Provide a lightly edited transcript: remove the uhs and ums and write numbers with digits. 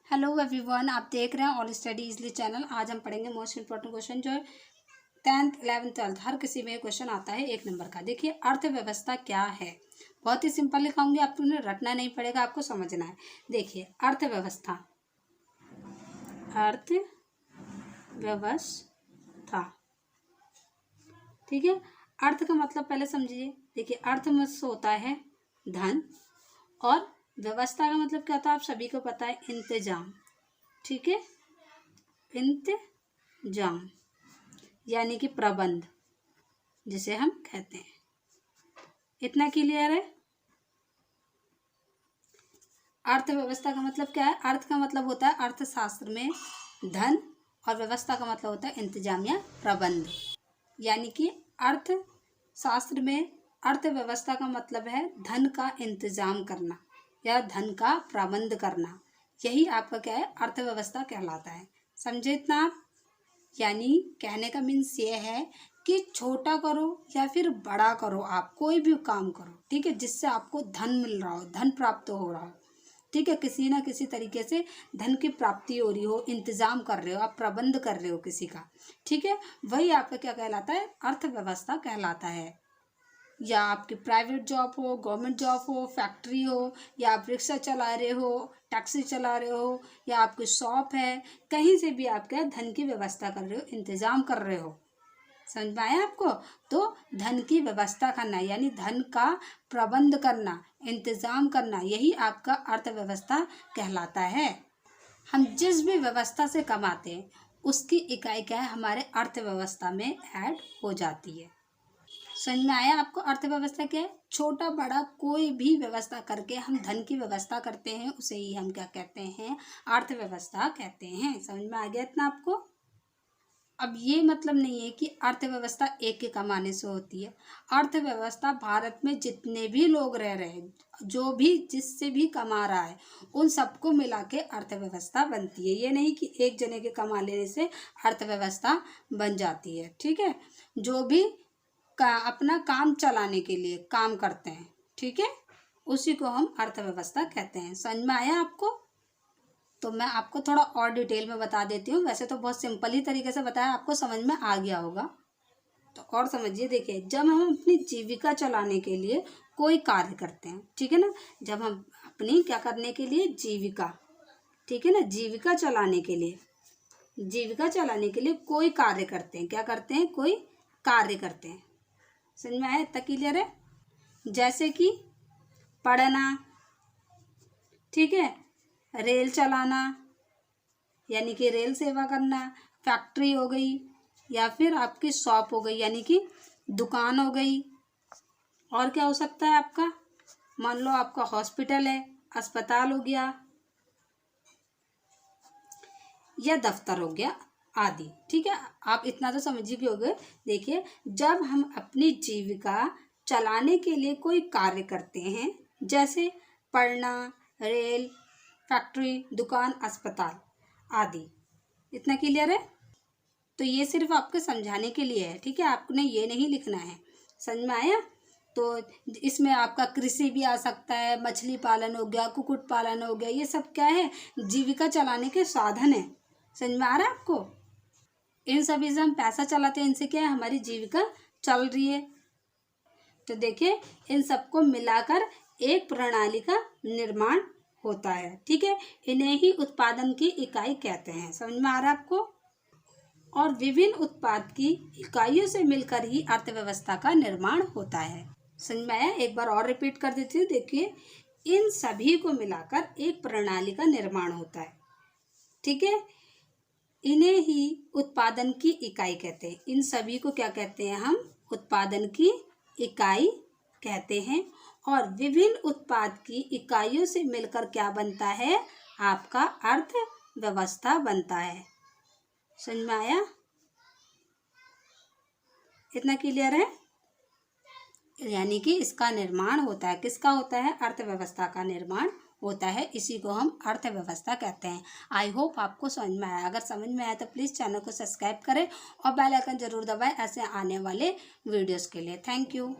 Hello everyone, आप देख रहे हैं ऑल स्टडी इजली चैनल। आज हम पढ़ेंगे मोस्ट इंपॉर्टेंट क्वेश्चन जो है 10th 11th 12th हर किसी में क्वेश्चन आता है 1 नंबर का। देखिए, अर्थव्यवस्था क्या है। बहुत ही सिंपल लिखाऊंगी, आपको उन्हें रटना नहीं पड़ेगा, आपको समझना है। देखिए, अर्थव्यवस्था, अर्थव्यवस्था, ठीक है। अर्थ का मतलब पहले समझिए। देखिए, अर्थ में से होता है धन, और व्यवस्था का मतलब क्या होता है आप सभी को पता है, इंतजाम, ठीक है। इंतजाम यानी कि प्रबंध जिसे हम कहते हैं। इतना क्लियर है। अर्थव्यवस्था का मतलब क्या है? अर्थ का मतलब होता है अर्थशास्त्र में धन, और व्यवस्था का मतलब होता है इंतजाम या प्रबंध। यानी कि अर्थशास्त्र में अर्थव्यवस्था का मतलब है धन का इंतजाम करना या धन का प्रबंध करना। यही आपका क्या है, अर्थव्यवस्था कहलाता है। समझे इतना आप? यानी कहने का मीन्स ये है कि छोटा करो या फिर बड़ा करो, आप कोई भी काम करो, ठीक है, जिससे आपको धन मिल रहा हो, धन प्राप्त हो रहा हो, ठीक है। किसी ना किसी तरीके से धन की प्राप्ति हो रही हो, इंतजाम कर रहे हो, आप प्रबंध कर रहे हो किसी का, ठीक है। वही आपका क्या कहलाता है, अर्थव्यवस्था कहलाता है। या आपकी प्राइवेट जॉब हो, गवर्नमेंट जॉब हो, फैक्ट्री हो, या आप रिक्शा चला रहे हो, टैक्सी चला रहे हो, या आपकी शॉप है, कहीं से भी आप क्या धन की व्यवस्था कर रहे हो, इंतजाम कर रहे हो। समझ में आया आपको? तो धन की व्यवस्था करना यानी धन का प्रबंध करना, इंतजाम करना, यही आपका अर्थव्यवस्था कहलाता है। हम जिस भी व्यवस्था से कमाते हैं उसकी इकाई क्या है, हमारे अर्थव्यवस्था में ऐड हो जाती है। समझ में आया आपको? अर्थव्यवस्था क्या है? छोटा बड़ा कोई भी व्यवस्था करके हम धन की व्यवस्था करते हैं, उसे ही हम क्या कहते हैं, अर्थव्यवस्था कहते हैं। समझ में आ गया इतना आपको? अब ये मतलब नहीं है कि अर्थव्यवस्था एक के कमाने से होती है। अर्थव्यवस्था भारत में जितने भी लोग रह रहे हैं, जो भी जिससे भी कमा रहा है, उन सबको मिला के अर्थव्यवस्था बनती है। ये नहीं कि एक जने के कमा लेने से अर्थव्यवस्था बन जाती है, ठीक है। जो भी अपना काम चलाने के लिए काम करते हैं, ठीक है, उसी को हम अर्थव्यवस्था कहते हैं। समझ में आया आपको? तो मैं आपको थोड़ा और डिटेल में बता देती हूँ। वैसे तो बहुत सिंपल ही तरीके से बताया, आपको समझ में आ गया होगा। तो और समझिए। देखिए, जब हम अपनी जीविका चलाने के लिए कोई कार्य करते हैं, ठीक है ना, जब हम अपनी क्या करने के लिए, जीविका, ठीक है ना, जीविका चलाने के लिए कोई कार्य करते हैं, क्या करते हैं, कोई कार्य करते हैं। समझ में आया? इतना क्लियर है? जैसे कि पढ़ना, ठीक है, रेल चलाना यानी कि रेल सेवा करना, फैक्ट्री हो गई, या फिर आपकी शॉप हो गई यानी कि दुकान हो गई। और क्या हो सकता है आपका? मान लो आपका हॉस्पिटल है, अस्पताल हो गया, या दफ्तर हो गया आदि, ठीक है। आप इतना तो समझ ही होंगे। देखिए, जब हम अपनी जीविका चलाने के लिए कोई कार्य करते हैं, जैसे पढ़ना, रेल, फैक्ट्री, दुकान, अस्पताल आदि, इतना क्लियर है? तो ये सिर्फ आपको समझाने के लिए है, ठीक है, आपने ये नहीं लिखना है। समझ में आया? तो इसमें आपका कृषि भी आ सकता है, मछली पालन हो गया, कुक्कुट पालन हो गया, ये सब क्या है, जीविका चलाने के साधन है। समझ में आ रहा है आपको? इन सभी से हम पैसा चलाते हैं, इनसे क्या है, हमारी जीविका चल रही है। तो देखिए, इन सबको मिलाकर एक प्रणाली का निर्माण होता है, ठीक है। इन्हें ही उत्पादन की इकाई कहते हैं। समझ में आ रहा है आपको? और विभिन्न उत्पाद की इकाइयों से मिलकर ही अर्थव्यवस्था का निर्माण होता है। समझ में आया? एक बार और रिपीट कर देती हूँ। देखिए, इन सभी को मिलाकर एक प्रणाली का निर्माण होता है, ठीक है। इन्हें ही उत्पादन की इकाई कहते हैं। इन सभी को क्या कहते हैं हम? उत्पादन की इकाई कहते हैं। और विभिन्न उत्पाद की इकाइयों से मिलकर क्या बनता है, आपका अर्थव्यवस्था बनता है। समझ में आया? इतना क्लियर है? यानी कि इसका निर्माण होता है, किसका होता है, अर्थव्यवस्था का निर्माण होता है। इसी को हम अर्थव्यवस्था कहते हैं। आई होप आपको समझ में आया। अगर समझ में आया तो प्लीज़ चैनल को सब्सक्राइब करें और बेल आइकन जरूर दबाएं ऐसे आने वाले वीडियोस के लिए। Thank you.